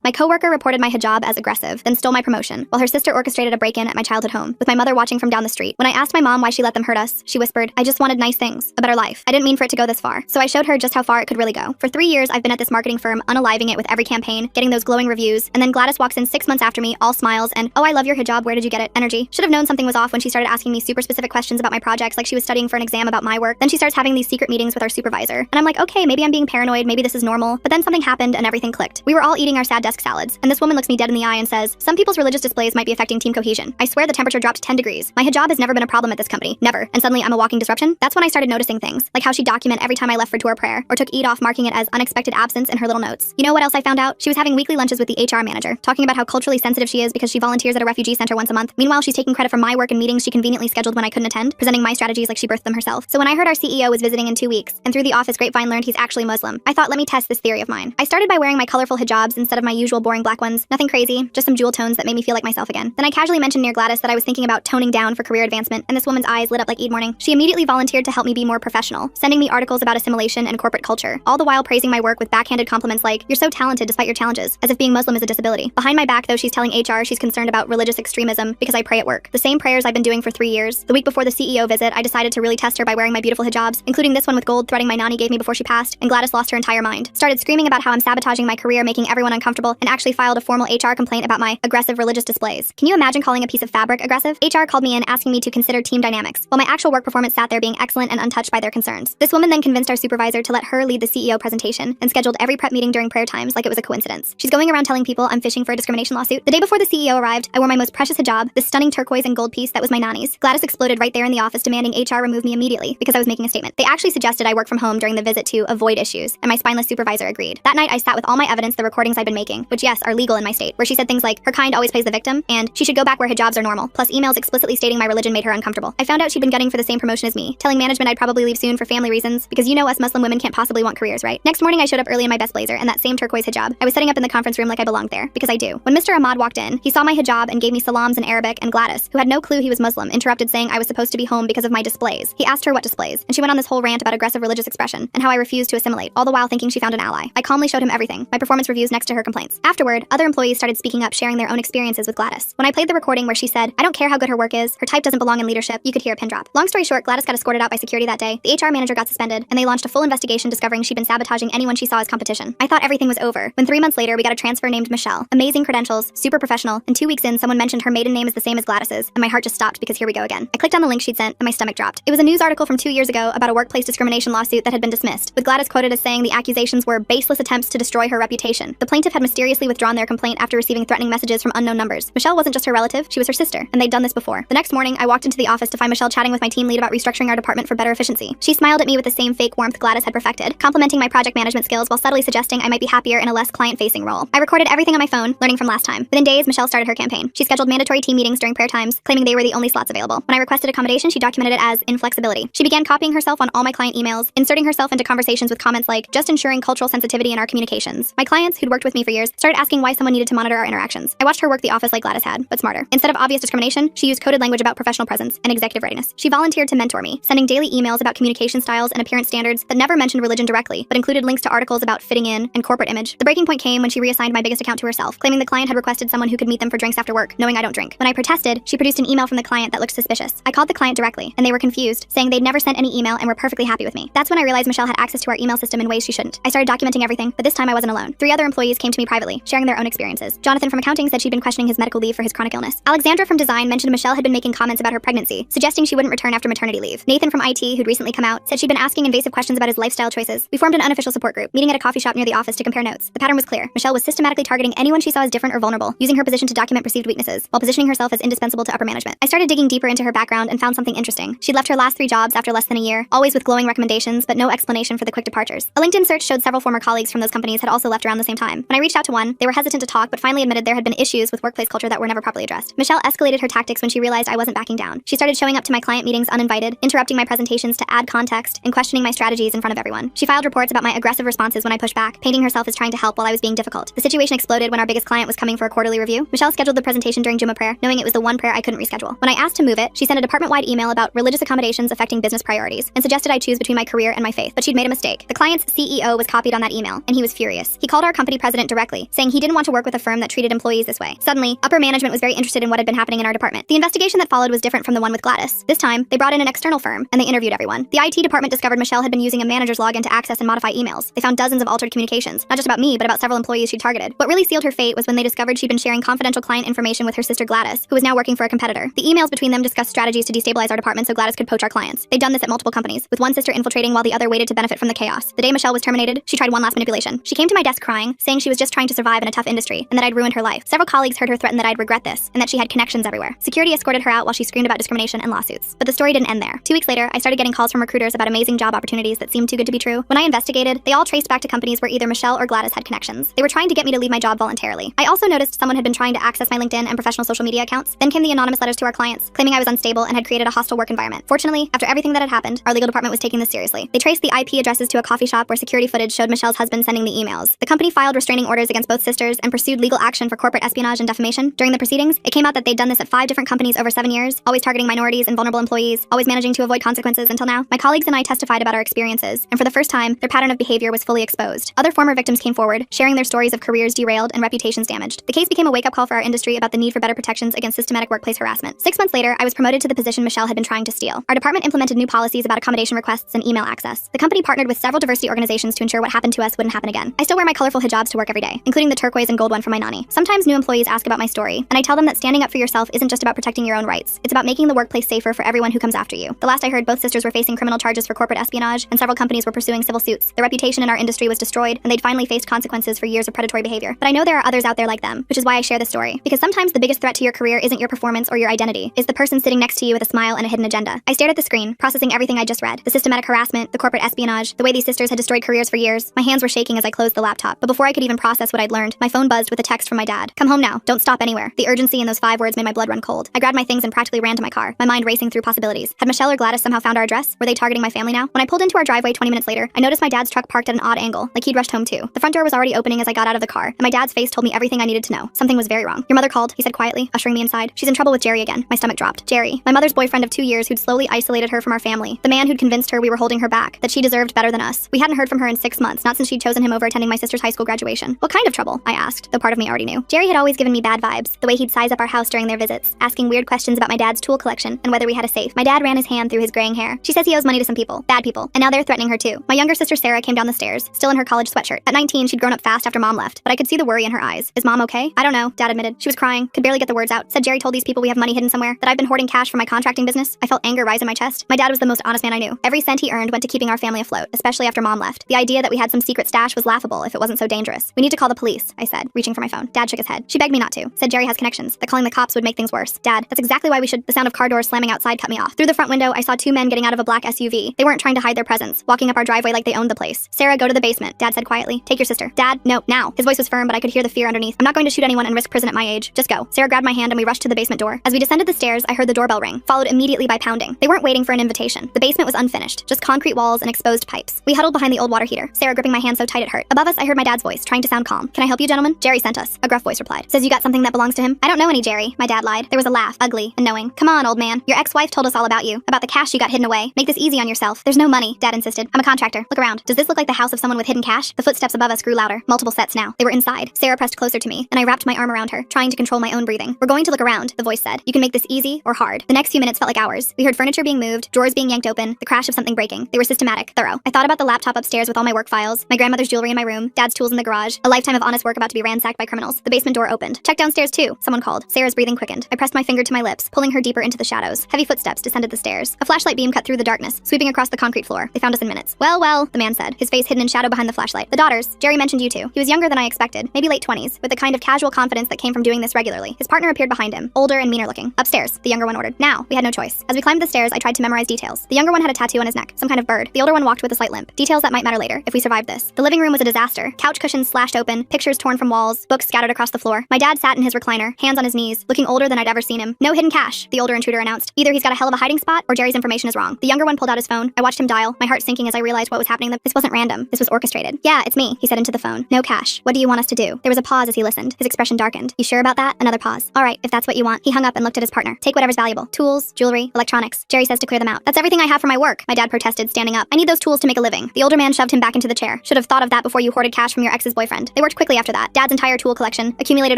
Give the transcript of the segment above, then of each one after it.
My coworker reported my hijab as aggressive, then stole my promotion, while her sister orchestrated a break-in at my childhood home, with my mother watching from down the street. When I asked my mom why she let them hurt us, she whispered, "I just wanted nice things, a better life. I didn't mean for it to go this far." So I showed her just how far it could really go. For 3 years, I've been at this marketing firm, unaliving it with every campaign, getting those glowing reviews, and then Gladys walks in 6 months after me, all smiles and, "Oh, I love your hijab, where did you get it?" energy. Should have known something was off when she started asking me super specific questions about my projects like she was studying for an exam about my work. Then she starts having these secret meetings with our supervisor. And I'm like, okay, maybe I'm being paranoid, maybe this is normal. But then something happened and everything clicked. We were all eating our sad desk salads, and this woman looks me dead in the eye and says, "Some people's religious displays might be affecting team cohesion." I swear the temperature dropped 10 degrees. My hijab has never been a problem at this company. Never. And suddenly I'm a walking disruption? That's when I started noticing things, like how she'd document every time I left for tour prayer, or took Eid off marking it as unexpected absence in her little notes. You know what else I found out? She was having weekly lunches with the HR manager, talking about how culturally sensitive she is because she volunteers at a refugee center once a month. Meanwhile, she's taking credit for my work and meetings she conveniently scheduled when I couldn't attend, presenting my strategies like she birthed them herself. So when I heard our CEO was visiting in 2 weeks, and through the office grapevine learned he's actually Muslim, I thought, let me test this theory of mine. I started by wearing my colorful hijabs instead of my usual boring black ones. Nothing crazy, just some jewel tones that made me feel like myself again. Then I casually mentioned near Gladys that I was thinking about toning down for career advancement, and this woman's eyes lit up like Eid morning. She immediately volunteered to help me be more professional, sending me articles about assimilation and corporate culture, all the while praising my work with backhanded compliments like, "You're so talented despite your challenges," as if being Muslim is a disability. Behind my back, though, she's telling HR she's concerned about religious extremism because I pray at work. The same prayers I've been doing for 3 years. The week before the CEO visit, I decided to really test her by wearing my beautiful hijabs, including this one with gold threading my nani gave me before she passed, and Gladys lost her entire mind. Started screaming about how I'm sabotaging my career, making everyone uncomfortable, and actually filed a formal HR complaint about my aggressive religious displays. Can you imagine calling a piece of fabric aggressive? HR called me in asking me to consider team dynamics, while my actual work performance sat there being excellent and untouched by their concerns. This woman then convinced our supervisor to let her lead the CEO presentation and scheduled every prep meeting during prayer times like it was a coincidence. She's going around telling people I'm fishing for a discrimination lawsuit. The day before the CEO arrived, I wore my most precious hijab, this stunning turquoise and gold piece that was my nani's. Gladys exploded right there in the office demanding HR remove me immediately because I was making a statement. They actually suggested I work from home during the visit to avoid issues, and my spineless supervisor agreed. That night I sat with all my evidence, the recordings I'd been making, which yes, are legal in my state, where she said things like, "Her kind always plays the victim," and "She should go back where hijabs are normal," plus emails explicitly stating my religion made her uncomfortable. I found out she'd been gunning for the same promotion as me, telling management I'd probably leave soon for family reasons, because you know us Muslim women can't possibly want careers, right? Next morning I showed up early in my best blazer and that same turquoise hijab. I was setting up in the conference room like I belonged there, because I do. When Mr. Ahmad walked in, he saw my hijab and gave me salams in Arabic, and Gladys, who had no clue he was Muslim, interrupted saying I was supposed to be home because of my displays. He asked her what displays, and she went on this whole rant about aggressive religious expression and how I refused to assimilate, all the while thinking she found an ally. I calmly showed him everything, my performance reviews next to her complaints. Afterward, other employees started speaking up, sharing their own experiences with Gladys. When I played the recording where she said, "I don't care how good her work is, her type doesn't belong in leadership," you could hear a pin drop. Long story short, Gladys got escorted out by security that day, the HR manager got suspended, and they launched a full investigation discovering she'd been sabotaging anyone she saw as competition. I thought everything was over, when 3 months later we got a transfer named Michelle. Amazing credentials, super professional, and 2 weeks in someone mentioned her maiden name is the same as Gladys's, and my heart just stopped because here we go again. I clicked on the link she'd sent, and my stomach dropped. It was a news article from 2 years ago about a workplace discrimination lawsuit that had been dismissed, with Gladys quoted as saying the accusations were baseless attempts to destroy her reputation. The plaintiff had mysteriously withdrawn their complaint after receiving threatening messages from unknown numbers. Michelle wasn't just her relative, she was her sister, and they'd done this before. The next morning, I walked into the office to find Michelle chatting with my team lead about restructuring our department for better efficiency. She smiled at me with the same fake warmth Gladys had perfected, complimenting my project management skills while subtly suggesting I might be happier in a less client-facing role. I recorded everything on my phone, learning from last time. Within days, Michelle started her campaign. She scheduled mandatory team meetings during prayer times, claiming they were the only slots available. When I requested accommodation, she documented it as inflexibility. She began copying herself on all my client emails, inserting herself into conversations with comments like, "Just ensuring cultural sensitivity in our communications." My clients, who'd worked with me for years, started asking why someone needed to monitor our interactions. I watched her work the office like Gladys had, but smarter. Instead of obvious discrimination, she used coded language about professional presence and executive readiness. She volunteered to mentor me, sending daily emails about communication styles and appearance standards that never mentioned religion directly, but included links to articles about fitting in and corporate image. The breaking point came when she reassigned my biggest account to herself, claiming the client had requested someone who could meet them for drinks after work, knowing I don't drink. When I protested, she produced an email from the client that looked suspicious. I called the client directly, and they were confused, saying they'd never sent any email and were perfectly happy with me. That's when I realized Michelle had access to our email system in ways she shouldn't. I started documenting everything, but this time I wasn't alone. 3 other employees came to me privately, sharing their own experiences. Jonathan from accounting said she'd been questioning his medical leave for his chronic illness. Alexandra from design mentioned Michelle had been making comments about her pregnancy, suggesting she wouldn't return after maternity leave. Nathan from IT, who'd recently come out, said she'd been asking invasive questions about his lifestyle choices. We formed an unofficial support group, meeting at a coffee shop near the office to compare notes. The pattern was clear. Michelle was systematically targeting anyone she saw as different or vulnerable, using her position to document perceived weaknesses, while positioning herself as indispensable to upper management. I started digging deeper into her background and found something interesting. She'd left her last 3 jobs after less than a year, always with glowing recommendations, but no explanation for the quick departures. A LinkedIn search showed several former colleagues from those companies had also left around the same time. When I reached out to one, they were hesitant to talk, but finally admitted there had been issues with workplace culture that were never properly addressed. Michelle escalated her tactics when she realized I wasn't backing down. She started showing up to my client meetings uninvited, interrupting my presentations to add context, and questioning my strategies in front of everyone. She filed reports about my aggressive responses when I pushed back, painting herself as trying to help while I was being difficult. The situation exploded when our biggest client was coming for a quarterly review. Michelle scheduled the presentation during Jummah prayer, knowing it was the one prayer I couldn't reschedule. When I asked to move it, she sent a department-wide email about religious accommodations affecting business priorities, and suggested I choose between my career and my faith, but she'd made a mistake. The client's CEO was copied on that email, and he was furious. He called our company president directly directly, saying he didn't want to work with a firm that treated employees this way. Suddenly, upper management was very interested in what had been happening in our department. The investigation that followed was different from the one with Gladys. This time, they brought in an external firm, and they interviewed everyone. The IT department discovered Michelle had been using a manager's login to access and modify emails. They found dozens of altered communications, not just about me, but about several employees she'd targeted. What really sealed her fate was when they discovered she'd been sharing confidential client information with her sister Gladys, who was now working for a competitor. The emails between them discussed strategies to destabilize our department so Gladys could poach our clients. They'd done this at multiple companies, with one sister infiltrating while the other waited to benefit from the chaos. The day Michelle was terminated, she tried one last manipulation. She came to my desk crying, saying she was just trying to survive in a tough industry, and that I'd ruined her life. Several colleagues heard her threaten that I'd regret this, and that she had connections everywhere. Security escorted her out while she screamed about discrimination and lawsuits. But the story didn't end there. 2 weeks later, I started getting calls from recruiters about amazing job opportunities that seemed too good to be true. When I investigated, they all traced back to companies where either Michelle or Gladys had connections. They were trying to get me to leave my job voluntarily. I also noticed someone had been trying to access my LinkedIn and professional social media accounts. Then came the anonymous letters to our clients, claiming I was unstable and had created a hostile work environment. Fortunately, after everything that had happened, our legal department was taking this seriously. They traced the IP addresses to a coffee shop where security footage showed Michelle's husband sending the emails. The company filed restraining orders against both sisters and pursued legal action for corporate espionage and defamation. During the proceedings, it came out that they'd done this at 5 different companies over 7 years, always targeting minorities and vulnerable employees, always managing to avoid consequences until now. My colleagues and I testified about our experiences, and for the first time, their pattern of behavior was fully exposed. Other former victims came forward, sharing their stories of careers derailed and reputations damaged. The case became a wake-up call for our industry about the need for better protections against systematic workplace harassment. 6 months later, I was promoted to the position Michelle had been trying to steal. Our department implemented new policies about accommodation requests and email access. The company partnered with several diversity organizations to ensure what happened to us wouldn't happen again. I still wear my colorful hijabs to work every day, including the turquoise and gold one from my nanny. Sometimes new employees ask about my story, and I tell them that standing up for yourself isn't just about protecting your own rights. It's about making the workplace safer for everyone who comes after you. The last I heard, both sisters were facing criminal charges for corporate espionage, and several companies were pursuing civil suits. Their reputation in our industry was destroyed, and they'd finally faced consequences for years of predatory behavior. But I know there are others out there like them, which is why I share this story. Because sometimes the biggest threat to your career isn't your performance or your identity. It's the person sitting next to you with a smile and a hidden agenda. I stared at the screen, processing everything I just read. The systematic harassment, the corporate espionage, the way these sisters had destroyed careers for years. My hands were shaking as I closed the laptop. But before I could even process what I'd learned, my phone buzzed with a text from my dad. "Come home now. Don't stop anywhere." The urgency in those 5 words made my blood run cold. I grabbed my things and practically ran to my car, my mind racing through possibilities. Had Michelle or Gladys somehow found our address? Were they targeting my family now? When I pulled into our driveway 20 minutes later, I noticed my dad's truck parked at an odd angle, like he'd rushed home too. The front door was already opening as I got out of the car, and my dad's face told me everything I needed to know. Something was very wrong. "Your mother called," he said quietly, ushering me inside. "She's in trouble with Jerry again." My stomach dropped. Jerry, my mother's boyfriend of 2 years who'd slowly isolated her from our family. The man who'd convinced her we were holding her back, that she deserved better than us. We hadn't heard from her in 6 months, not since she'd chosen him over attending my sister's high school graduation. "What kind of trouble?" I asked, though part of me already knew. Jerry had always given me bad vibes, the way he'd size up our house during their visits, asking weird questions about my dad's tool collection and whether we had a safe. My dad ran his hand through his graying hair. "She says he owes money to some people, bad people, and now they're threatening her too." My younger sister Sarah came down the stairs, still in her college sweatshirt. At 19, she'd grown up fast after mom left, but I could see the worry in her eyes. "Is mom okay?" "I don't know," Dad admitted. She was crying, could barely get the words out. Said Jerry told these people we have money hidden somewhere, that I've been hoarding cash for my contracting business. I felt anger rise in my chest. My dad was the most honest man I knew. Every cent he earned went to keeping our family afloat, especially after mom left. The idea that we had some secret stash was laughable if it wasn't so dangerous. "We need to call the police," I said, reaching for my phone. Dad shook his head. She begged me not to. Said Jerry has connections, that calling the cops would make things worse. "Dad, that's exactly why we should—" The sound of car doors slamming outside cut me off. Through the front window, I saw 2 men getting out of a black SUV. They weren't trying to hide their presence, walking up our driveway like they owned the place. "Sarah, go to the basement," Dad said quietly. "Take your sister." "Dad, no, now." His voice was firm, but I could hear the fear underneath. "I'm not going to shoot anyone and risk prison at my age. Just go." Sarah grabbed my hand and we rushed to the basement door. As we descended the stairs, I heard the doorbell ring, followed immediately by pounding. They weren't waiting for an invitation. The basement was unfinished, just concrete walls and exposed pipes. We huddled behind the old water heater, Sarah gripping my hand so tight it hurt. Above us, I heard my dad's voice, trying to sound calm. "Can I help you, gentlemen?" "Jerry sent us," a gruff voice replied. "Says you got something that belongs to him?" "I don't know any Jerry," my dad lied. There was a laugh, ugly and knowing. "Come on, old man. Your ex-wife told us all about you, about the cash you got hidden away. Make this easy on yourself." "There's no money," Dad insisted. "I'm a contractor. Look around. Does this look like the house of someone with hidden cash?" The footsteps above us grew louder, multiple sets now. They were inside. Sarah pressed closer to me, and I wrapped my arm around her, trying to control my own breathing. "We're going to look around," the voice said. "You can make this easy or hard." The next few minutes felt like hours. We heard furniture being moved, drawers being yanked open, the crash of something breaking. They were systematic, thorough. I thought about the laptop upstairs with all my work files, my grandmother's jewelry in my room, Dad's tools in the garage, a lifetime of honest work about to be ransacked by criminals. The basement door opened. "Check downstairs too," someone called. Sarah's breathing quickened. I pressed my finger to my lips, pulling her deeper into the shadows. Heavy footsteps descended the stairs. A flashlight beam cut through the darkness, sweeping across the concrete floor. They found us in minutes. Well, the man said, his face hidden in shadow behind the flashlight. "The daughters. Jerry mentioned you two." He was younger than I expected, maybe late 20s, with the kind of casual confidence that came from doing this regularly. His partner appeared behind him, older and meaner looking. "Upstairs," the younger one ordered. Now, we had no choice. As we climbed the stairs, I tried to memorize details. The younger one had a tattoo on his neck, some kind of bird. The older one walked with a slight limp. Details that might matter later, if we survived this. The living room was a disaster. Couch cushions slashed open, pictures torn from walls, books scattered across the floor. My dad sat in his recliner, hands on his knees, looking older than I'd ever seen him. "No hidden cash," the older intruder announced. "Either he's got a hell of a hiding spot, or Jerry's information is wrong." The younger one pulled out his phone. I watched him dial, my heart sinking as I realized what was happening. This wasn't random. This was orchestrated. "Yeah, it's me," he said into the phone. "No cash. What do you want us to do?" There was a pause as he listened. His expression darkened. "You sure about that?" Another pause. "All right, if that's what you want." He hung up and looked at his partner. "Take whatever's valuable. Tools, jewelry, electronics. Jerry says to clear them out." "That's everything I have for my work," my dad protested, standing up. "I need those tools to make a living." The older man shoved him back into the chair. "Should have thought of that before you hoarded cash from your ex's boyfriend. They worked quickly after that. Dad's entire tool collection, accumulated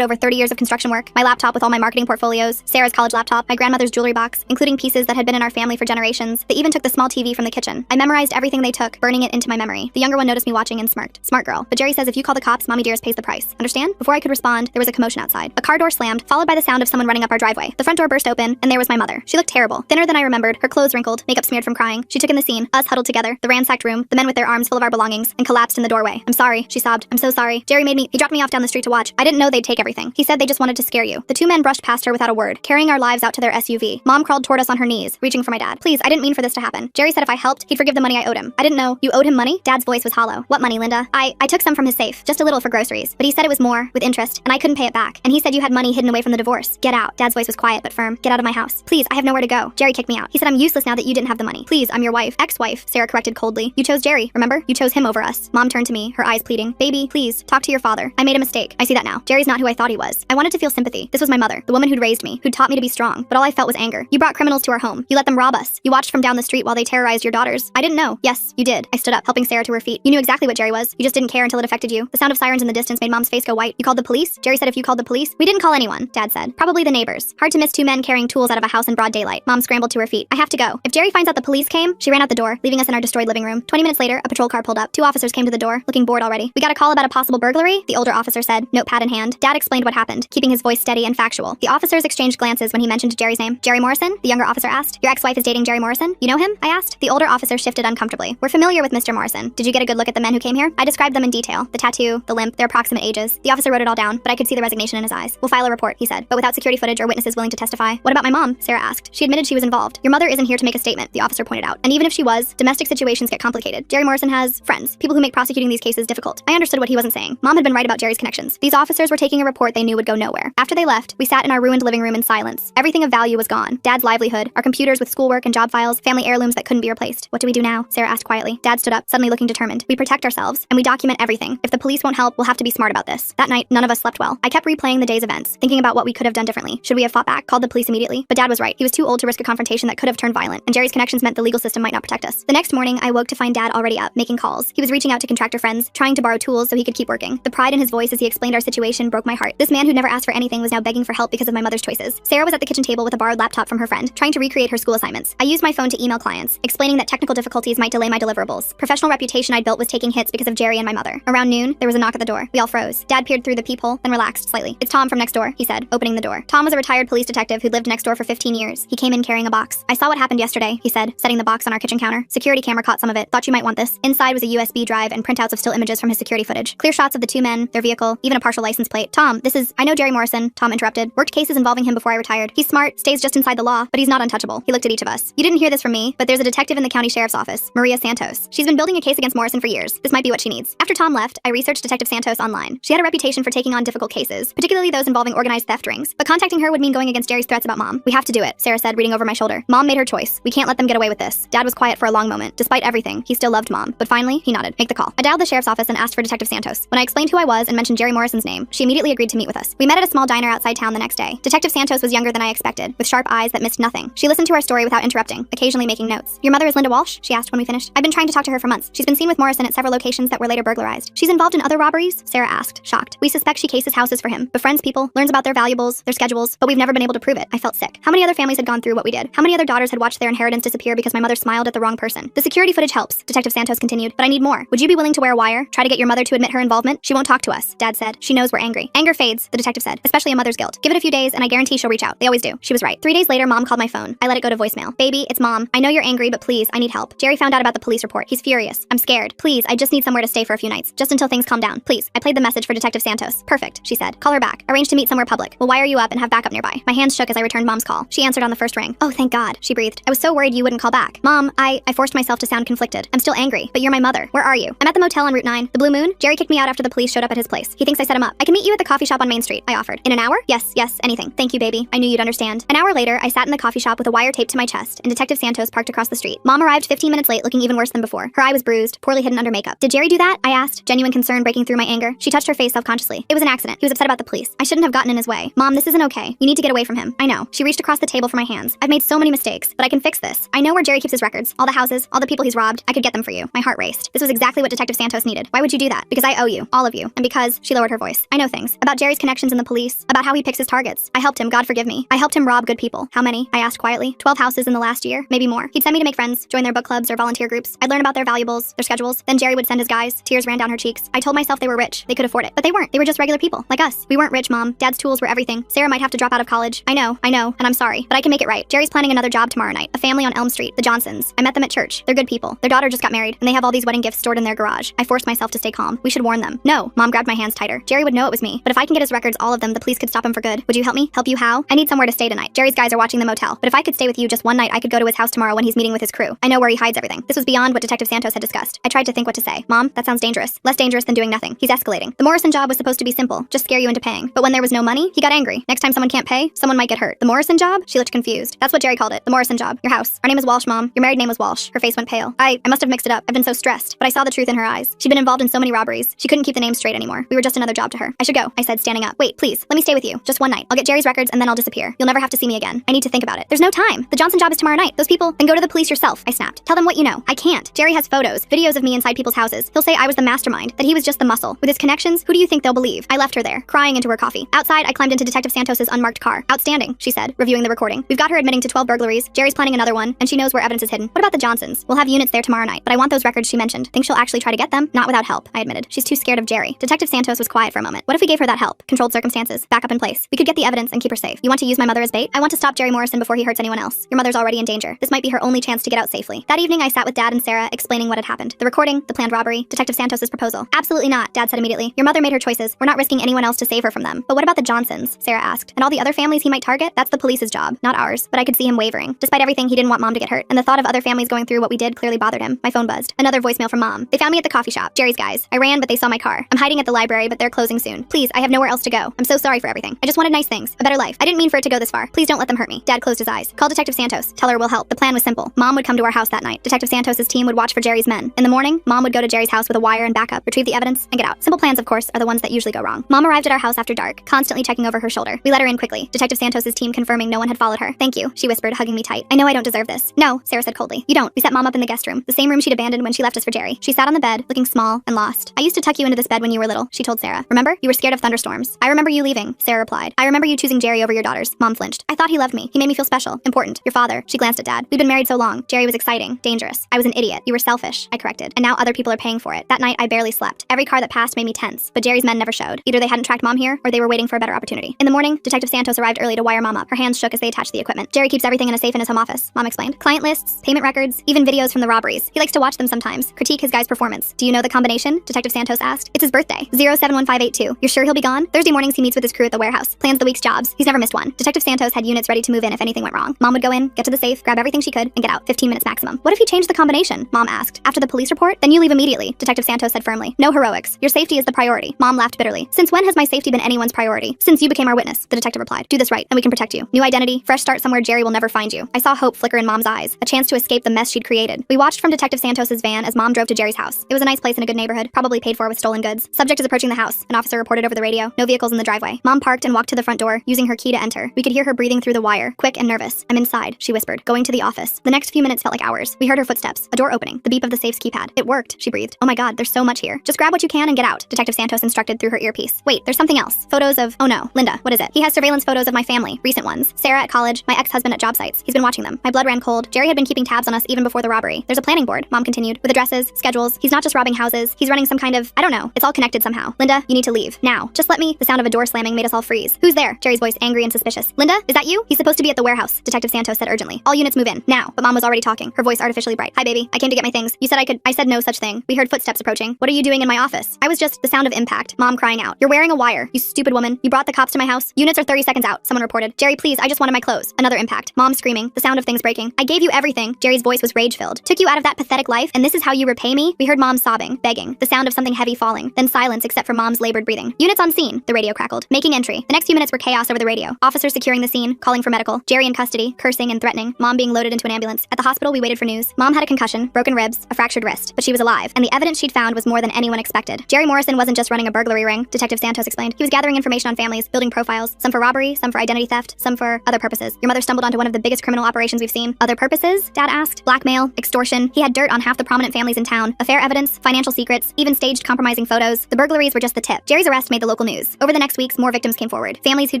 over 30 years of construction work, my laptop with all my marketing portfolios, Sarah's college laptop, my grandmother's jewelry box, including pieces that had been in our family for generations. They even took the small TV from the kitchen. I memorized everything they took, burning it into my memory. The younger one noticed me watching and smirked. Smart girl. But Jerry says if you call the cops, Mommy Dearest pays the price. Understand? Before I could respond, there was a commotion outside. A car door slammed, followed by the sound of someone running up our driveway. The front door burst open, and there was my mother. She looked terrible, thinner than I remembered, her clothes wrinkled, makeup smeared from crying. She took in the scene, us huddled together, the ransacked room, the men with their arms full of our belongings, and collapsed in the doorway. I'm sorry, she sobbed. I'm so sorry. Jerry he dropped me off down the street to watch. I didn't know they'd take everything. He said they just wanted to scare you. The two men brushed past her without a word, carrying our lives out to their SUV. Mom crawled toward us on her knees, reaching for my dad. Please, I didn't mean for this to happen. Jerry said if I helped, he'd forgive the money I owed him. I didn't know. You owed him money? Dad's voice was hollow. What money, Linda? I took some from his safe, just a little for groceries. But he said it was more, with interest, and I couldn't pay it back. And he said you had money hidden away from the divorce. Get out. Dad's voice was quiet but firm. Get out of my house. Please, I have nowhere to go. Jerry kicked me out. He said I'm useless now that you didn't have the money. Please, I'm your wife. Ex-wife, Sarah corrected coldly. You chose Jerry, remember? You chose him over us. Mom turned to me, her eyes pleading. Baby, please, talk to your father. I made a mistake. I see that now. Jerry's not who I thought he was. I wanted to feel sympathy. This was my mother, the woman who'd raised me, who'd taught me to be strong. But all I felt was anger. You brought criminals to our home. You let them rob us. You watched from down the street while they terrorized your daughters. I didn't know. Yes, you did. I stood up, helping Sarah to her feet. You knew exactly what Jerry was. You just didn't care until it affected you. The sound of sirens in the distance made Mom's face go white. You called the police? Jerry said if you called the police? We didn't call anyone, Dad said. Probably the neighbors. Hard to miss two men carrying tools out of a house in broad daylight. Mom scrambled to her feet. I have to go. If Jerry finds out the police came, she ran out the door, leaving us in our destroyed living room. 20 minutes later, a patrol car pulled up. Two officers came to the door, looking bored already. We got a call about a possible burglary, the older officer said, notepad in hand. Dad explained what happened, keeping his voice steady and factual. The officers exchanged glances when he mentioned Jerry's name. Jerry Morrison? The younger officer asked. Your ex-wife is dating Jerry Morrison? You know him? I asked. The older officer shifted uncomfortably. We're familiar with Mr. Morrison. Did you get a good look at the men who came here? I described them in detail. The tattoo, the limp, their approximate ages. The officer wrote it all down, but I could see the resignation in his eyes. We'll file a report, he said, but without security footage or witnesses willing to testify. What about my mom? Sarah asked. She admitted she was involved. Your mother isn't here to make a statement, the officer pointed out. And even if she was, domestic situations get complicated. Jerry Morrison has friends, people who make prosecuting these cases difficult. I understood what he wasn't saying. Mom had been right about Jerry's connections. These officers were taking a report they knew would go nowhere. After they left, we sat in our ruined living room in silence. Everything of value was gone. Dad's livelihood, our computers with schoolwork and job files, family heirlooms that couldn't be replaced. What do we do now? Sarah asked quietly. Dad stood up, suddenly looking determined. We protect ourselves, and we document everything. If the police won't help, we'll have to be smart about this. That night, none of us slept well. I kept replaying the day's events, thinking about what we could have done differently. Should we have fought back, called the police immediately? But Dad was right. He was too old to risk a confrontation that could have turned violent, and Jerry's connections meant the legal system might not protect us. The next morning, I woke to find Dad already up, making calls. He was reaching out to contractor friends, trying to borrow tools so he could keep working. The pride in his voice as he explained our situation broke my heart. This man who never asked for anything was now begging for help because of my mother's choices. Sarah was at the kitchen table with a borrowed laptop from her friend, trying to recreate her school assignments. I used my phone to email clients, explaining that technical difficulties might delay my deliverables. Professional reputation I'd built was taking hits because of Jerry and my mother. Around noon, there was a knock at the door. We all froze. Dad peered through the peephole, then relaxed slightly. It's Tom from next door, he said, opening the door. Tom was a retired police detective who'd lived next door for 15 years. He came in carrying a box. I saw what happened yesterday, he said, setting the box on our kitchen counter. Security camera caught some of it. Thought you might want this. Inside was a USB drive and printouts of still images from his security footage. Clear shots of the two men, their vehicle, even a partial license plate. Tom, I know Jerry Morrison, Tom interrupted. Worked cases involving him before I retired. He's smart, stays just inside the law, but he's not untouchable. He looked at each of us. You didn't hear this from me, but there's a detective in the county sheriff's office, Maria Santos. She's been building a case against Morrison for years. This might be what she needs. After Tom left, I researched Detective Santos online. She had a reputation for taking on difficult cases, particularly those involving organized theft rings. But contacting her would mean going against Jerry's threats about Mom. We have to do it, Sarah said, reading over my shoulder. Mom made her choice. We can't let them get away with this. Dad was quiet for a long moment. Despite everything, he still loved Mom. But finally, he nodded. Make the call. I dialed the sheriff's office and asked for Detective Santos. When I explained who I was and mentioned Jerry Morrison's name, she immediately agreed to meet with us. We met at a small diner outside town the next day. Detective Santos was younger than I expected, with sharp eyes that missed nothing. She listened to our story without interrupting, occasionally making notes. Your mother is Linda Walsh? She asked when we finished. I've been trying to talk to her for months. She's been seen with Morrison at several locations that were later burglarized. She's involved in other robberies? Sarah asked, shocked. We suspect she cases houses for him, befriends people, learns about their valuables, their schedules, but we've never been able to prove it. I felt sick. How many other families had gone through what we did? How many other daughters had watched their inheritance disappear because my mother smiled at the wrong person? The security footage helps, Detective Santos continued, but I need more. Would you be willing to wear a wire? Try to get your mother to admit her involvement? She won't talk to us, Dad said. She knows we're angry. Anger fades, the detective said, especially a mother's guilt. Give it a few days and I guarantee she'll reach out. They always do. She was right. 3 days later, Mom called my phone. I let it go to voicemail. Baby, it's Mom. I know you're angry, but please, I need help. Jerry found out about the police report. He's furious. I'm scared. Please, I just need somewhere to stay for a few nights, just until things calm down. Please. I played the message for Detective Santos. Perfect, she said. Call her back. Arrange to meet somewhere public. We'll wire you up and have backup nearby. My hands shook as I returned Mom's call. She answered on the first ring. Oh, thank God, she breathed. I was so worried you wouldn't call back. Mom, I forced myself to sound conflicted. I'm still angry, but you're my mother. Where are you? I'm at the motel on Route 9. The Blue Moon? Jerry kicked me out after the police showed up at his place. He thinks I set him up. I can meet you at the coffee shop on Main Street, I offered. In an hour? Yes, anything. Thank you, baby. I knew you'd understand. An hour later, I sat in the coffee shop with a wire taped to my chest, and Detective Santos parked across the street. Mom arrived 15 minutes late, looking even worse than before. Her eye was bruised, poorly hidden under makeup. Did Jerry do that? I asked, genuine concern breaking through my anger. She touched her face self-consciously. It was an accident. He was upset about the police. I shouldn't have gotten in his way. Mom, this isn't okay. You need to get away from him. I know. She reached across the table for my hands. I've made so many mistakes, but I can fix this. I know where Jerry keeps his records. All the houses, all the people he's robbed. I could get them for you. My heart raced. This was exactly what Detective Santos needed. Why would you do that? Because I owe you. all of you, and because," she lowered her voice, "I know things. About Jerry's connections in the police, about how he picks his targets. I helped him, God forgive me. I helped him rob good people." "How many?" I asked quietly. 12 houses in the last year, maybe more. He'd send me to make friends, join their book clubs or volunteer groups. I'd learn about their valuables, their schedules. Then Jerry would send his guys. Tears ran down her cheeks. I told myself they were rich. They could afford it. But they weren't. They were just regular people, like us. We weren't rich, Mom. Dad's tools were everything. Sarah might have to drop out of college. I know, and I'm sorry. But I can make it right. Jerry's planning another job tomorrow night. A family on Elm Street, the Johnsons. I met them at church. They're good people. Their daughter just got married, and they have all these wedding gifts stored in their garage. I forced myself to stay calm. We should warn them. No. Mom grabbed my hands tighter. Jerry would know it was me. But if I can get his records, all of them, the police could stop him for good. Would you help me? Help you how? I need somewhere to stay tonight. Jerry's guys are watching the motel. But if I could stay with you just one night, I could go to his house tomorrow when he's meeting with his crew. I know where he hides everything. This was beyond what Detective Santos had discussed. I tried to think what to say. Mom, that sounds dangerous. Less dangerous than doing nothing. He's escalating. The Morrison job was supposed to be simple. Just scare you into paying. But when there was no money, he got angry. Next time someone can't pay, someone might get hurt. The Morrison job? She looked confused. That's what Jerry called it. The Morrison job. Your house. Our name is Walsh, Mom. Your married name was Walsh. Her face went pale. I must have mixed it up. I've been so stressed. But I saw the truth in her eyes. She'd been involved in so many robberies. She couldn't keep the name straight anymore. We were just another job to her. I should go, I said, standing up. Wait, please. Let me stay with you. Just one night. I'll get Jerry's records and then I'll disappear. You'll never have to see me again. I need to think about it. There's no time. The Johnson job is tomorrow night. Those people, then go to the police yourself. I snapped. Tell them what you know. I can't. Jerry has photos, videos of me inside people's houses. He'll say I was the mastermind, that he was just the muscle. With his connections, who do you think they'll believe? I left her there, crying into her coffee. Outside, I climbed into Detective Santos's unmarked car. Outstanding, she said, reviewing the recording. We've got her admitting to 12 burglaries. Jerry's planning another one, and she knows where evidence is hidden. What about the Johnsons? We'll have units there tomorrow night, but I want those records she mentioned. Think she'll actually try to get them? Not without help, I admitted. She's too scared of Jerry. Detective Santos was quiet for a moment. What if we gave her that help? Controlled circumstances, backup in place. We could get the evidence and keep her safe. You want to use my mother as bait? I want to stop Jerry Morrison before he hurts anyone else. Your mother's already in danger. This might be her only chance to get out safely. That evening, I sat with Dad and Sarah, explaining what had happened. The recording, the planned robbery, Detective Santos's proposal. Absolutely not, Dad said immediately. Your mother made her choices. We're not risking anyone else to save her from them. But what about the Johnsons? Sarah asked. And all the other families he might target? That's the police's job, not ours. But I could see him wavering. Despite everything, he didn't want Mom to get hurt. And the thought of other families going through what we did clearly bothered him. My phone buzzed. Another voicemail from Mom. They found me at the coffee shop. Jerry's guys. I ran, but they saw my car. I'm hiding at the library, but they're closing soon. Please, I have nowhere else to go. I'm so sorry for everything. I just wanted nice things. A better life. I didn't mean for it to go this far. Please don't let them hurt me. Dad closed his eyes. Call Detective Santos. Tell her we'll help. The plan was simple. Mom would come to our house that night. Detective Santos's team would watch for Jerry's men. In the morning, Mom would go to Jerry's house with a wire and backup, retrieve the evidence, and get out. Simple plans, of course, are the ones that usually go wrong. Mom arrived at our house after dark, constantly checking over her shoulder. We let her in quickly. Detective Santos's team confirming no one had followed her. Thank you, she whispered, hugging me tight. I know I don't deserve this. No, Sarah said coldly. You don't. We set Mom up in the guest room, the same room she'd abandoned when she left us for Jerry. She sat on the bed, looking small and lost. I used to tuck you into this bed when you were little, she told Sarah. Remember? You were scared of thunderstorms. I remember you leaving, Sarah replied. I remember you choosing Jerry over your daughters. Mom flinched. I thought he loved me. He made me feel special, important. Your father. She glanced at Dad. We'd been married so long. Jerry was exciting, dangerous. I was an idiot. You were selfish, I corrected. And now other people are paying for it. That night, I barely slept. Every car that passed made me tense, but Jerry's men never showed. Either they hadn't tracked Mom here, or they were waiting for a better opportunity. In the morning, Detective Santos arrived early to wire Mom up. Her hands shook as they attached the equipment. Jerry keeps everything in a safe in his home office, Mom explained. Client lists, payment records, even videos from the robberies. He likes to watch them sometimes, critique his guy's performance. Do you know the combination? Detective Santos asked. It's his birthday, 071582. You're sure he'll be gone? Thursday mornings he meets with his crew at the warehouse, plans the week's jobs. He's never missed one. Detective Santos had units ready to move in if anything went wrong. Mom would go in, get to the safe, grab everything she could, and get out. 15 minutes maximum. What if he changed the combination? Mom asked. After the police report? Then you leave immediately, Detective Santos said firmly. No heroics. Your safety is the priority. Mom laughed bitterly. Since when has my safety been anyone's priority? Since you became our witness, the detective replied. Do this right, and we can protect you. New identity, fresh start somewhere Jerry will never find you. I saw hope flicker in Mom's eyes, a chance to escape the mess she'd created. We watched from Detective Santos's van as Mom drove to Jerry's house. It was a nice place in a good neighborhood, probably paid for with stolen goods. Subject is approaching the house. An officer reported over the radio. No vehicles in the driveway. Mom parked and walked to the front door, using her key to enter. We could hear her breathing through the wire, quick and nervous. I'm inside, she whispered, going to the office. The next few minutes felt like hours. We heard her footsteps, a door opening, the beep of the safe's keypad. It worked, she breathed. Oh my God, there's so much here. Just grab what you can and get out, Detective Santos instructed through her earpiece. Wait, there's something else. Photos of, oh no, Linda, what is it? He has surveillance photos of my family, recent ones. Sarah at college, my ex-husband at job sites. He's been watching them. My blood ran cold. Jerry had been keeping tabs on us even before the robbery. There's a planning board, Mom continued, with addresses, schedules. He's not just robbing houses. He's running some kind of, I don't know. It's all connected somehow. Linda, you need to leave. Now. Just let me. The sound of a door slamming made us all freeze. Who's there? Jerry's voice angry and suspicious. Linda, is that you? He's supposed to be at the warehouse, Detective Santos said urgently. All units move in. Now. But Mom was already talking, her voice artificially bright. Hi baby, I came to get my things. You said I could. I said no such thing. We heard footsteps approaching. What are you doing in my office? I was just the sound of impact. Mom crying out. You're wearing a wire, you stupid woman. You brought the cops to my house. Units are 30 seconds out, someone reported. Jerry, please, I just wanted my clothes. Another impact. Mom screaming, the sound of things breaking. I gave you everything. Jerry's voice was rage-filled. Took you out of that pathetic life, and this is how you repay me? We heard Mom sobbing, begging, the sound of something heavy falling, then silence except for Mom's labored breathing. Units on scene, the radio crackled. Making entry. The next few minutes were chaos over the radio. Officers securing the scene, calling for medical. Jerry in custody, cursing and threatening. Mom being loaded into an ambulance. At the hospital, we waited for news. Mom had a concussion, broken ribs, a fractured wrist, but she was alive, and the evidence she'd found was more than anyone expected. Jerry Morrison wasn't just running a burglary ring, Detective Santos explained. He was gathering information on families, building profiles, some for robbery, some for identity theft, some for other purposes. Your mother stumbled onto one of the biggest criminal operations we've seen. Other purposes? Dad asked. Blackmail, extortion. He had dirt on half the prominent families in town, affair evidence, financial secrets, even staged compromising taking photos. The burglaries were just the tip. Jerry's arrest made the local news. Over the next weeks, more victims came forward. Families who'd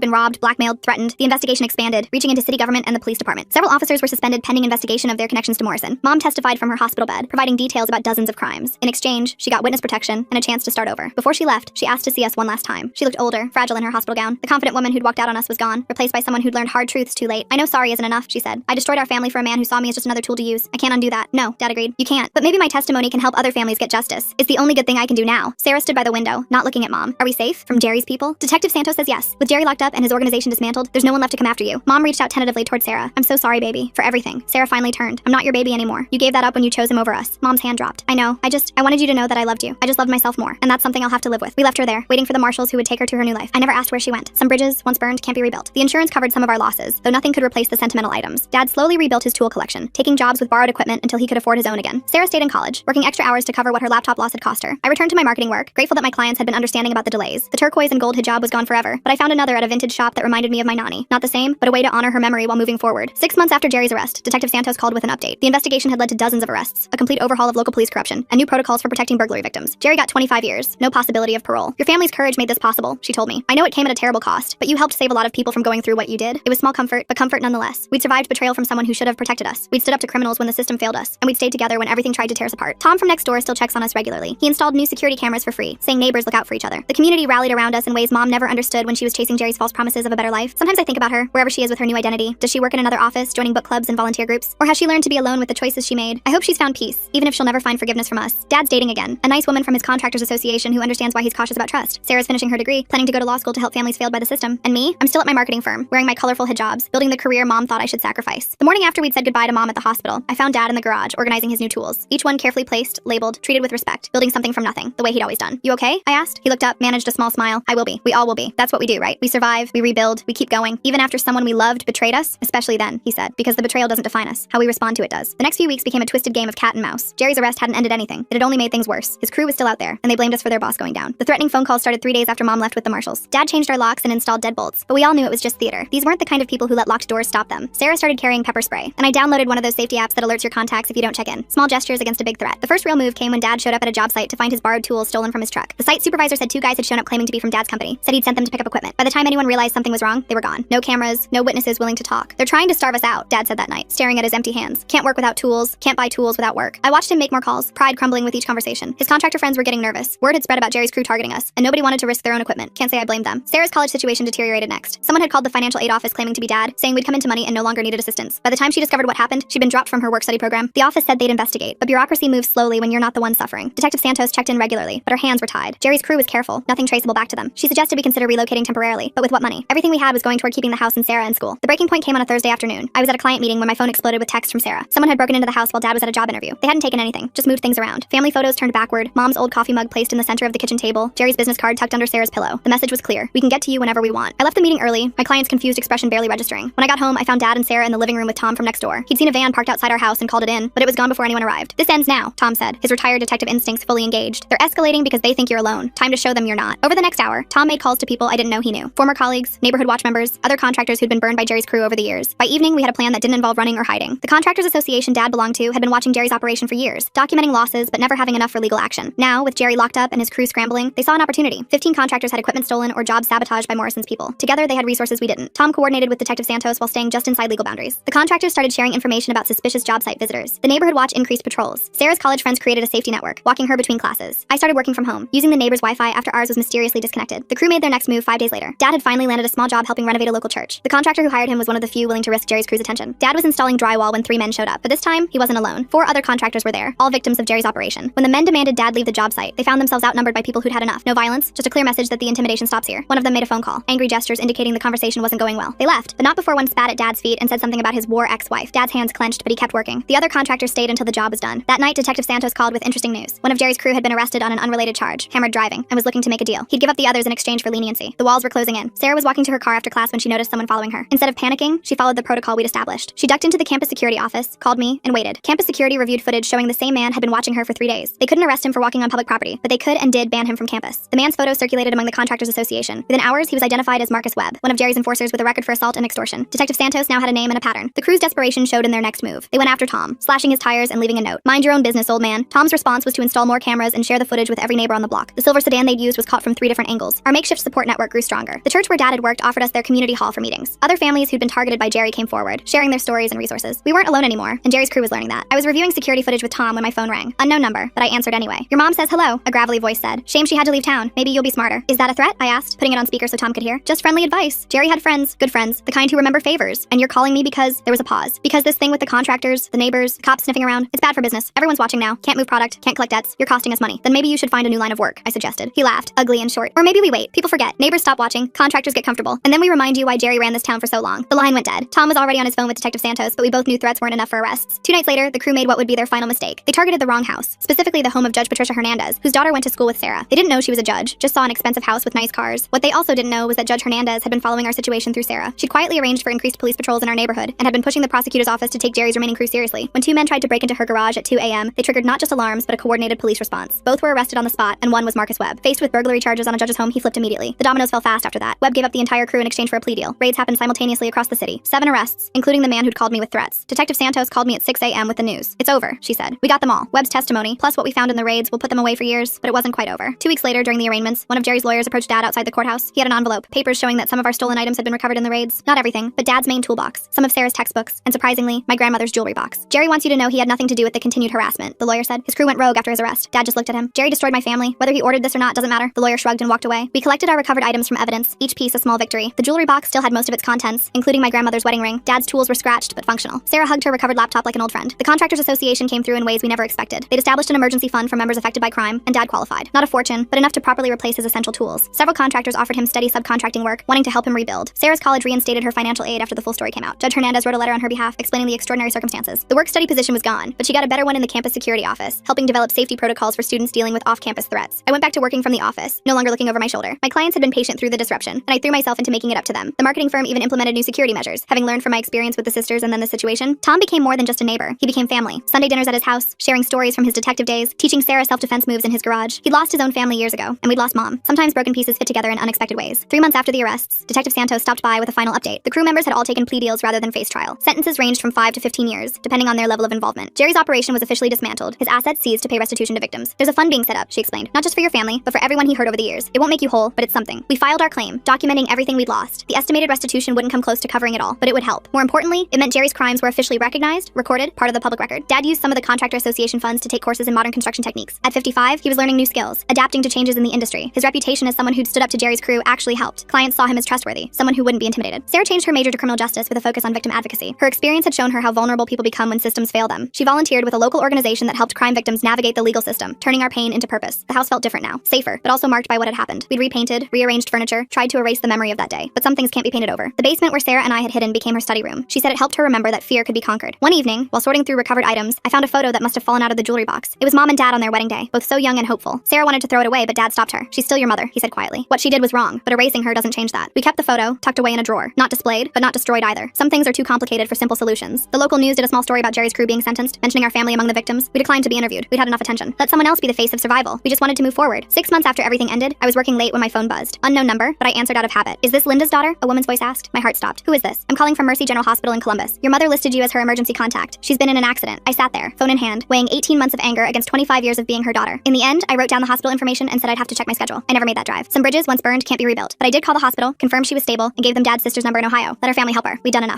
been robbed, blackmailed, threatened. The investigation expanded, reaching into city government and the police department. Several officers were suspended pending investigation of their connections to Morrison. Mom testified from her hospital bed, providing details about dozens of crimes. In exchange, she got witness protection and a chance to start over. Before she left, she asked to see us one last time. She looked older, fragile in her hospital gown. The confident woman who'd walked out on us was gone, replaced by someone who'd learned hard truths too late. I know sorry isn't enough, she said. I destroyed our family for a man who saw me as just another tool to use. I can't undo that. No, Dad agreed. You can't. But maybe my testimony can help other families get justice. It's the only good thing I can do now. Sarah stood by the window, not looking at Mom. Are we safe from Jerry's people? Detective Santos says yes. With Jerry locked up and his organization dismantled, there's no one left to come after you. Mom reached out tentatively toward Sarah. I'm so sorry, baby, for everything. Sarah finally turned. I'm not your baby anymore. You gave that up when you chose him over us. Mom's hand dropped. I know. I wanted you to know that I loved you. I just loved myself more. And that's something I'll have to live with. We left her there, waiting for the marshals who would take her to her new life. I never asked where she went. Some bridges, once burned, can't be rebuilt. The insurance covered some of our losses, though nothing could replace the sentimental items. Dad slowly rebuilt his tool collection, taking jobs with borrowed equipment until he could afford his own again. Sarah stayed in college, working extra hours to cover what her laptop loss had cost her. I returned to my marketing work, grateful that my clients had been understanding about the delays. The turquoise and gold hijab was gone forever, but I found another at a vintage shop that reminded me of my nanny. Not the same, but a way to honor her memory while moving forward. 6 months after Jerry's arrest, Detective Santos called with an update. The investigation had led to dozens of arrests, a complete overhaul of local police corruption, and new protocols for protecting burglary victims. Jerry got 25 years, no possibility of parole. Your family's courage made this possible, she told me. I know it came at a terrible cost, but you helped save a lot of people from going through what you did. It was small comfort, but comfort nonetheless. We'd survived betrayal from someone who should have protected us. We'd stood up to criminals when the system failed us, and we'd stayed together when everything tried to tear us apart. Tom from next door still checks on us regularly. He installed new security cameras for free, saying neighbors look out for each other. The community rallied around us in ways Mom never understood when she was chasing Jerry's false promises of a better life. Sometimes I think about her, wherever she is with her new identity. Does she work in another office, joining book clubs and volunteer groups? Or has she learned to be alone with the choices she made? I hope she's found peace, even if she'll never find forgiveness from us. Dad's dating again, a nice woman from his contractors association who understands why he's cautious about trust. Sarah's finishing her degree, planning to go to law school to help families failed by the system. And me? I'm still at my marketing firm, wearing my colorful hijabs, building the career Mom thought I should sacrifice. The morning after we'd said goodbye to Mom at the hospital, I found Dad in the garage, organizing his new tools. Each one carefully placed, labeled, treated with respect, building something from nothing, the way he'd always done. You okay? I asked. He looked up, managed a small smile. I will be. We all will be. That's what we do, right? We survive, we rebuild, we keep going. Even after someone we loved betrayed us, especially then, he said, because the betrayal doesn't define us. How we respond to it does. The next few weeks became a twisted game of cat and mouse. Jerry's arrest hadn't ended anything. It had only made things worse. His crew was still out there, and they blamed us for their boss going down. The threatening phone calls started 3 days after Mom left with the marshals. Dad changed our locks and installed deadbolts, but we all knew it was just theater. These weren't the kind of people who let locked doors stop them. Sarah started carrying pepper spray, and I downloaded one of those safety apps that alerts your contacts if you don't check in. Small gestures against a big threat. The first real move came when Dad showed up at a job site to find his borrowed tools stolen from his truck. The site supervisor said 2 guys had shown up claiming to be from Dad's company, said he'd sent them to pick up equipment. By the time anyone realized something was wrong, they were gone. No cameras, no witnesses willing to talk. They're trying to starve us out, Dad said that night, staring at his empty hands. Can't work without tools, can't buy tools without work. I watched him make more calls, pride crumbling with each conversation. His contractor friends were getting nervous. Word had spread about Jerry's crew targeting us, and nobody wanted to risk their own equipment. Can't say I blamed them. Sarah's college situation deteriorated next. Someone had called the financial aid office claiming to be Dad, saying we'd come into money and no longer needed assistance. By the time she discovered what happened, she'd been dropped from her work-study program. The office said they'd investigate, but bureaucracy moves slowly when you're not the one suffering. Detective Santos checked in regularly, but her hands were tied. Jerry's crew was careful, nothing traceable back to them. She suggested we consider relocating temporarily, but with what money? Everything we had was going toward keeping the house and Sarah in school. The breaking point came on a Thursday afternoon. I was at a client meeting when my phone exploded with text from Sarah. Someone had broken into the house while Dad was at a job interview. They hadn't taken anything, just moved things around. Family photos turned backward, Mom's old coffee mug placed in the center of the kitchen table, Jerry's business card tucked under Sarah's pillow. The message was clear. We can get to you whenever we want. I left the meeting early, my client's confused expression barely registering. When I got home, I found Dad and Sarah in the living room with Tom from next door. He'd seen a van parked outside our house and called it in, but it was gone before anyone arrived. This ends now, Tom said, his retired detective instincts fully engaged. They're escalating because they think you're alone. Time to show them you're not. Over the next hour, Tom made calls to people I didn't know he knew. Former colleagues, neighborhood watch members, other contractors who'd been burned by Jerry's crew over the years. By evening, we had a plan that didn't involve running or hiding. The contractors association Dad belonged to had been watching Jerry's operation for years, documenting losses but never having enough for legal action. Now, with Jerry locked up and his crew scrambling, they saw an opportunity. 15 contractors had equipment stolen or jobs sabotaged by Morrison's people. Together, they had resources we didn't. Tom coordinated with Detective Santos while staying just inside legal boundaries. The contractors started sharing information about suspicious job site visitors. The neighborhood watch increased patrols. Sarah's college friends created a safety network, walking her between classes. I started working from home, using the neighbor's Wi-Fi after ours was mysteriously disconnected. The crew made their next move 5 days later. Dad had finally landed a small job helping renovate a local church. The contractor who hired him was one of the few willing to risk Jerry's crew's attention. Dad was installing drywall when 3 men showed up, but this time, he wasn't alone. 4 other contractors were there, all victims of Jerry's operation. When the men demanded Dad leave the job site, they found themselves outnumbered by people who'd had enough. No violence, just a clear message that the intimidation stops here. One of them made a phone call, angry gestures indicating the conversation wasn't going well. They left, but not before one spat at Dad's feet and said something about his war ex-wife. Dad's hands clenched, but he kept working. The other contractors stayed until the job was done. That night, Detective Santos called with interesting news. One of Jerry's crew had been arrested on an unrelated charge, hammered driving, and was looking to make a deal. He'd give up the others in exchange for leniency. The walls were closing in. Sarah was walking to her car after class when she noticed someone following her. Instead of panicking, she followed the protocol we'd established. She ducked into the campus security office, called me, and waited. Campus security reviewed footage showing the same man had been watching her for 3 days. They couldn't arrest him for walking on public property, but they could and did ban him from campus. The man's photo circulated among the Contractors Association. Within hours, he was identified as Marcus Webb, one of Jerry's enforcers with a record for assault and extortion. Detective Santos now had a name and a pattern. The crew's desperation showed in their next move. They went after Tom, slashing his tires and leaving a note. "Mind your own business, old man." Tom's response was to install more cameras and share the footage footage with every neighbor on the block. The silver sedan they'd used was caught from 3 different angles. Our makeshift support network grew stronger. The church where Dad had worked offered us their community hall for meetings. Other families who'd been targeted by Jerry came forward, sharing their stories and resources. We weren't alone anymore, and Jerry's crew was learning that. I was reviewing security footage with Tom when my phone rang. Unknown number, but I answered anyway. "Your mom says hello," a gravelly voice said. "Shame she had to leave town. Maybe you'll be smarter." "Is that a threat?" I asked, putting it on speaker so Tom could hear. "Just friendly advice. Jerry had friends, good friends, the kind who remember favors. And you're calling me because..." There was a pause. "Because this thing with the contractors, the neighbors, the cops sniffing around, it's bad for business. Everyone's watching now. Can't move product, can't collect debts. You're costing us money. Then maybe you should find a new line of work," I suggested. He laughed, ugly and short. "Or maybe we wait. People forget. Neighbors stop watching. Contractors get comfortable. And then we remind you why Jerry ran this town for so long." The line went dead. Tom was already on his phone with Detective Santos, but we both knew threats weren't enough for arrests. 2 nights later, the crew made what would be their final mistake. They targeted the wrong house, specifically the home of Judge Patricia Hernandez, whose daughter went to school with Sarah. They didn't know she was a judge, just saw an expensive house with nice cars. What they also didn't know was that Judge Hernandez had been following our situation through Sarah. She'd quietly arranged for increased police patrols in our neighborhood and had been pushing the prosecutor's office to take Jerry's remaining crew seriously. When 2 men tried to break into her garage at 2 a.m., they triggered not just alarms, but a coordinated police response. Both were arrested on the spot, and one was Marcus Webb. Faced with burglary charges on a judge's home, he flipped immediately. The dominoes fell fast after that. Webb gave up the entire crew in exchange for a plea deal. Raids happened simultaneously across the city. 7 arrests, including the man who'd called me with threats. Detective Santos called me at 6 a.m. with the news. "It's over," she said. "We got them all. Webb's testimony, plus what we found in the raids, will put them away for years," but it wasn't quite over. 2 weeks later, during the arraignments, one of Jerry's lawyers approached Dad outside the courthouse. He had an envelope, papers showing that some of our stolen items had been recovered in the raids. Not everything, but Dad's main toolbox, some of Sarah's textbooks, and surprisingly, my grandmother's jewelry box. "Jerry wants you to know he had nothing to do with the continued harassment," the lawyer said. "His crew went rogue after his arrest." Dad just looked at him. "Jerry destroyed my family. Whether he ordered this or not doesn't matter." The lawyer shrugged and walked away. We collected our recovered items from evidence, each piece a small victory. The jewelry box still had most of its contents, including my grandmother's wedding ring. Dad's tools were scratched, but functional. Sarah hugged her recovered laptop like an old friend. The Contractors Association came through in ways we never expected. They'd established an emergency fund for members affected by crime, and Dad qualified. Not a fortune, but enough to properly replace his essential tools. Several contractors offered him steady subcontracting work, wanting to help him rebuild. Sarah's college reinstated her financial aid after the full story came out. Judge Hernandez wrote a letter on her behalf explaining the extraordinary circumstances. The work-study position was gone, but she got a better one in the campus security office, helping develop safety protocols for students dealing with off-campus threats. I went back to working from the office, no longer looking over my shoulder. My clients had been patient through the disruption, and I threw myself into making it up to them. The marketing firm even implemented new security measures. Having learned from my experience with the sisters and then the situation, Tom became more than just a neighbor. He became family. Sunday dinners at his house, sharing stories from his detective days, teaching Sarah self-defense moves in his garage. He'd lost his own family years ago, and we'd lost Mom. Sometimes broken pieces fit together in unexpected ways. 3 months after the arrests, Detective Santos stopped by with a final update. The crew members had all taken plea deals rather than face trial. Sentences ranged from 5 to 15 years, depending on their level of involvement. Jerry's operation was officially dismantled, his assets seized to pay restitution to victims. "There's a fund being set up," she explained. "Not just for your family, but for everyone he hurt over the years. It won't make you whole, but it's something." We filed our claim, documenting everything we'd lost. The estimated restitution wouldn't come close to covering it all, but it would help. More importantly, it meant Jerry's crimes were officially recognized, recorded, part of the public record. Dad used some of the Contractor Association funds to take courses in modern construction techniques. At 55, he was learning new skills, adapting to changes in the industry. His reputation as someone who'd stood up to Jerry's crew actually helped. Clients saw him as trustworthy, someone who wouldn't be intimidated. Sarah changed her major to criminal justice with a focus on victim advocacy. Her experience had shown her how vulnerable people become when systems fail them. She volunteered with a local organization that helped crime victims navigate the legal system, turning our pain into purpose. The house felt different now, safer, but also marked by what had happened. We'd repainted, rearranged furniture, tried to erase the memory of that day, but some things can't be painted over. The basement where Sarah and I had hidden became her study room. She said it helped her remember that fear could be conquered. One evening, while sorting through recovered items, I found a photo that must have fallen out of the jewelry box. It was Mom and Dad on their wedding day, both so young and hopeful. Sarah wanted to throw it away, but Dad stopped her. "She's still your mother," he said quietly. What she did was wrong, but erasing her doesn't change that. We kept the photo, tucked away in a drawer. Not displayed, but not destroyed either. Some things are too complicated for simple solutions. The local news did a small story about Jerry's crew being sentenced, mentioning our family among the victims. We declined to be interviewed. We'd had enough attention. Let someone else be the face of survival. We just wanted to move forward. 6 months after everything ended, I was working late when my phone buzzed. Unknown number, but I answered out of habit. "Is this Linda's daughter?" a woman's voice asked. My heart stopped. "Who is this?" "I'm calling from Mercy General Hospital in Columbus. Your mother listed you as her emergency contact. She's been in an accident." I sat there, phone in hand, weighing 18 months of anger against 25 years of being her daughter. In the end, I wrote down the hospital information and said I'd have to check my schedule. I never made that drive. Some bridges, once burned, can't be rebuilt. But I did call the hospital, confirm she was stable, and gave them Dad's sister's number in Ohio. Let our family help her. We'd done enough.